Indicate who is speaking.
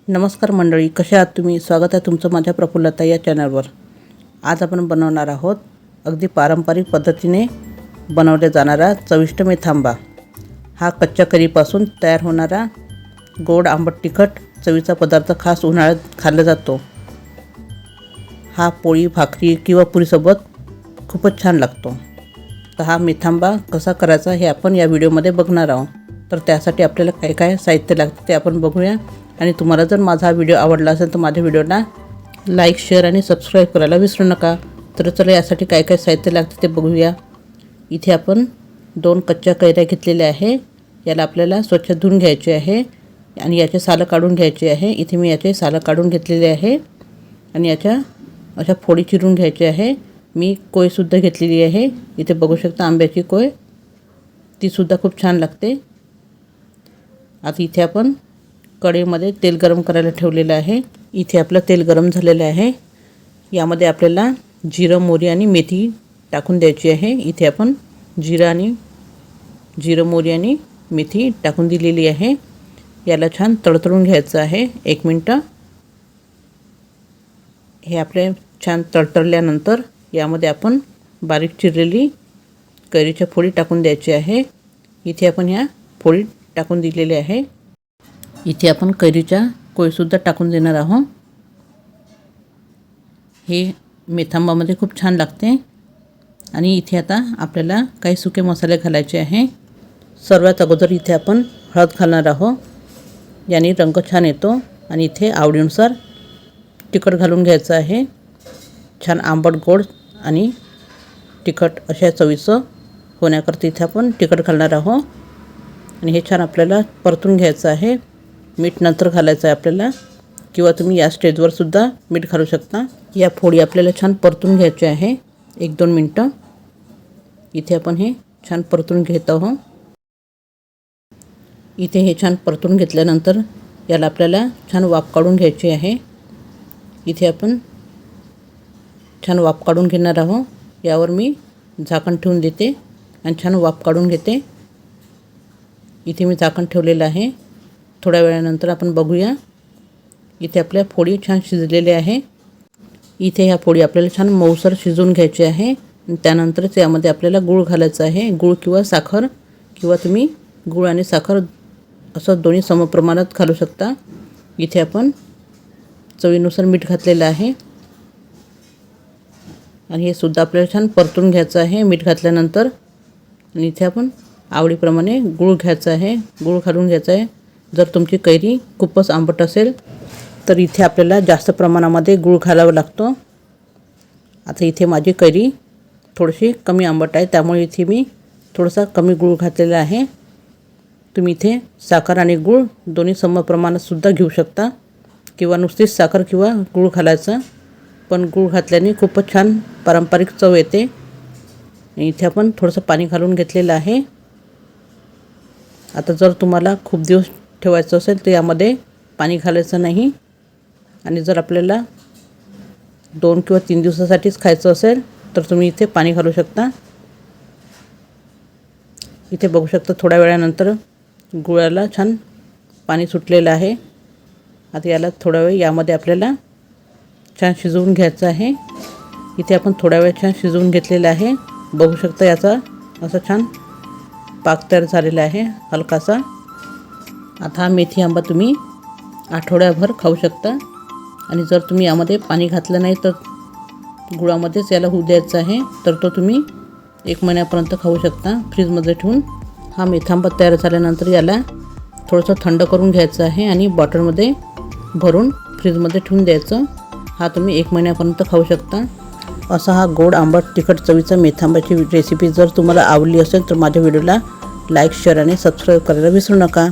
Speaker 1: नमस्कार मंडळी, कशा आहात तुम्ही? स्वागत आहे तुमचं माझ्या प्रफुल्लता या चॅनलवर। आज आपण बनवणार आहोत अगदी पारंपरिक पद्धतीने बनवला जाणारा चविष्ट मेथांबा। हा कच्च्या कढीपासून तयार होणारा गोड आंबट तिखट चवीचा पदार्थ खास उन्हाळ्यात खाल्ला जातो। हा पोळी, भाकरी किंवा पुरीसोबत खूपच छान लागतो। तर हा मेथांबा कसा करायचा हे आपण या व्हिडिओमध्ये बघणार आहोत। तर त्यासाठी आपल्याला काय काय साहित्य लागते ते आपण बघूया। आणि तुम्हाला जर माझा व्हिडिओ आवडला असेल तर माझ्या व्हिडिओला लाईक, शेअर आणि सबस्क्राईब करायला विसरू नका। तर चला यासाठी काय काय साहित्य लागते ते बघूया। इथे आपण 2 कच्च्या कैऱ्या घेतलेल्या आहे। याला आपल्याला स्वच्छ धुवून घ्यायचे आहे आणि याचे सालं काढून घ्यायचे आहे। इथे मी याचे सालं काढून घेतलेले आहे आणि याच्या अशा फोडी चिरून घ्यायचे आहे। मी कोय सुद्धा घेतलेली आहे। इथे बघू शकता आंब्याची कोय, ती सुद्धा खूप छान लागते। आता इथे आपण कढईमध्ये तेल गरम करायला ठेवलेलं आहे। इथे आपलं तेल गरम झालेलं आहे। यामध्ये आपल्याला जिरं, मोहरी आणि मेथी टाकून द्यायची आहे। इथे आपण जिरं, मोहरी आणि मेथी टाकून दिलेली आहे। याला छान तडतडून घ्यायचं आहे 1 मिनिट। हे आपले छान तडतडल्यानंतर यामध्ये आपण बारीक चिरलेली कैरीच्या फोडी टाकून द्यायची आहे। इथे आपण ह्या फोडी टाकून दिलेली आहे। इथे आपण कैरीच्या कोयसुद्धा टाकून देणार आहोत। हे मेथांबामध्ये खूप छान लागते। आणि इथे आता आपल्याला काही सुके मसाले घालायचे आहे। सर्वात अगोदर इथे आपण हळद घालणार आहोत, याने रंग छान येतो। आणि इथे आवडीनुसार तिखट घालून घ्यायचं आहे। छान आंबट, गोड आणि तिखट अशा चवीचं होण्याकरता इथे आपण तिखट घालणार आहोत। आणि हे छान आपल्याला परतून घ्यायचं आहे। मीठ नंतर घालायचं आहे आपल्याला, किंवा तुम्ही या स्टेजवर सुद्धा मीठ घालू शकता। या फोडी आपल्याला छान परतून घ्यायचे आहे 1-2 मिनिटं। इथे आपण हे छान परतून घेत आहोत। इथे हे छान परतून घेतल्यानंतर याला आपल्याला छान वाफ काढून घ्यायची आहे। इथे आपण छान वाफ काढून घेणार आहोत। यावर मी झाकण ठेवून देते आणि छान वाफ काढून घेते। इथे मी झाकण ठेवलेलं आहे। थोड्या वेळानंतर आपण बघूया। इथे आपल्या फोडी छान शिजलेल्या आहे। इथे ह्या फोडी आपल्याला छान मऊसर शिजवून घ्यायची आहे। आणि त्यानंतरच यामध्ये आपल्याला गूळ घालायचा आहे। गूळ किंवा साखर, किंवा तुम्ही गूळ आणि साखर असं दोन्ही समप्रमाणात घालू शकता। इथे आपण चवीनुसार मीठ घातलेलं आहे आणि हे सुद्धा आपल्याला छान परतून घ्यायचं आहे मीठ घातल्यानंतर। आणि इथे आपण आवडीप्रमाणे गूळ घ्यायचा आहे, गूळ घालून घ्यायचा आहे। जर तुमची कैरी खूपच आंबट असेल तर इथे आपल्याला जास्त प्रमाणामध्ये गूळ घालावा लागतो। आता इथे माझी कैरी थोडीशी कमी आंबट आहे, त्यामुळे इथे मी थोडासा कमी गूळ घातलेला आहे। तुम्ही इथे साखर आणि गूळ दोन्ही समप्रमाणात सुद्धा घेऊ शकता, किंवा नुसतीच साखर किंवा गूळ घालायचं। पण गूळ घातल्याने खूपच छान पारंपरिक चव येते। इथे आपण थोडंसं पाणी घालून घेतलेलं आहे। आता जर तुम्हाला खूप दिवस ठेवायचं असेल तर यामध्ये पाणी घालायचं नाही। आणि जर आपल्याला 2 किंवा 3 दिवसासाठीच खायचं असेल तर तुम्ही इथे पाणी घालू शकता। इथे बघू शकता थोड्या वेळानंतर गुळाला छान पाणी सुटलेलं आहे। आता याला थोडा वेळ यामध्ये आपल्याला छान शिजवून घ्यायचं आहे। इथे आपण थोडा वेळ छान शिजवून घेतलेलं आहे। बघू शकता याचा असा छान पाक तयार झालेला आहे हलकासा। आता हा मेथी आंबा तुम्ही आठवड्याभर खाऊ शकता। आणि जर तुम्ही यामध्ये पाणी घातलं नाही तर गुळामध्येच याला होऊ द्यायचं आहे, तर तो तुम्ही 1 महिन्यापर्यंत खाऊ शकता फ्रीजमध्ये ठेवून। हा मेथांबा तयार झाल्यानंतर याला थोडंसं थंड करून घ्यायचं आहे आणि बॉटलमध्ये भरून फ्रीजमध्ये ठेवून द्यायचं। हा तुम्ही 1 महिन्यापर्यंत खाऊ शकता। असा हा गोड आंबट तिखट चवीचा मेथांबाची रेसिपी जर तुम्हाला आवडली असेल तर माझ्या व्हिडिओला लाईक, शेअर आणि सबस्क्राईब करायला विसरू नका।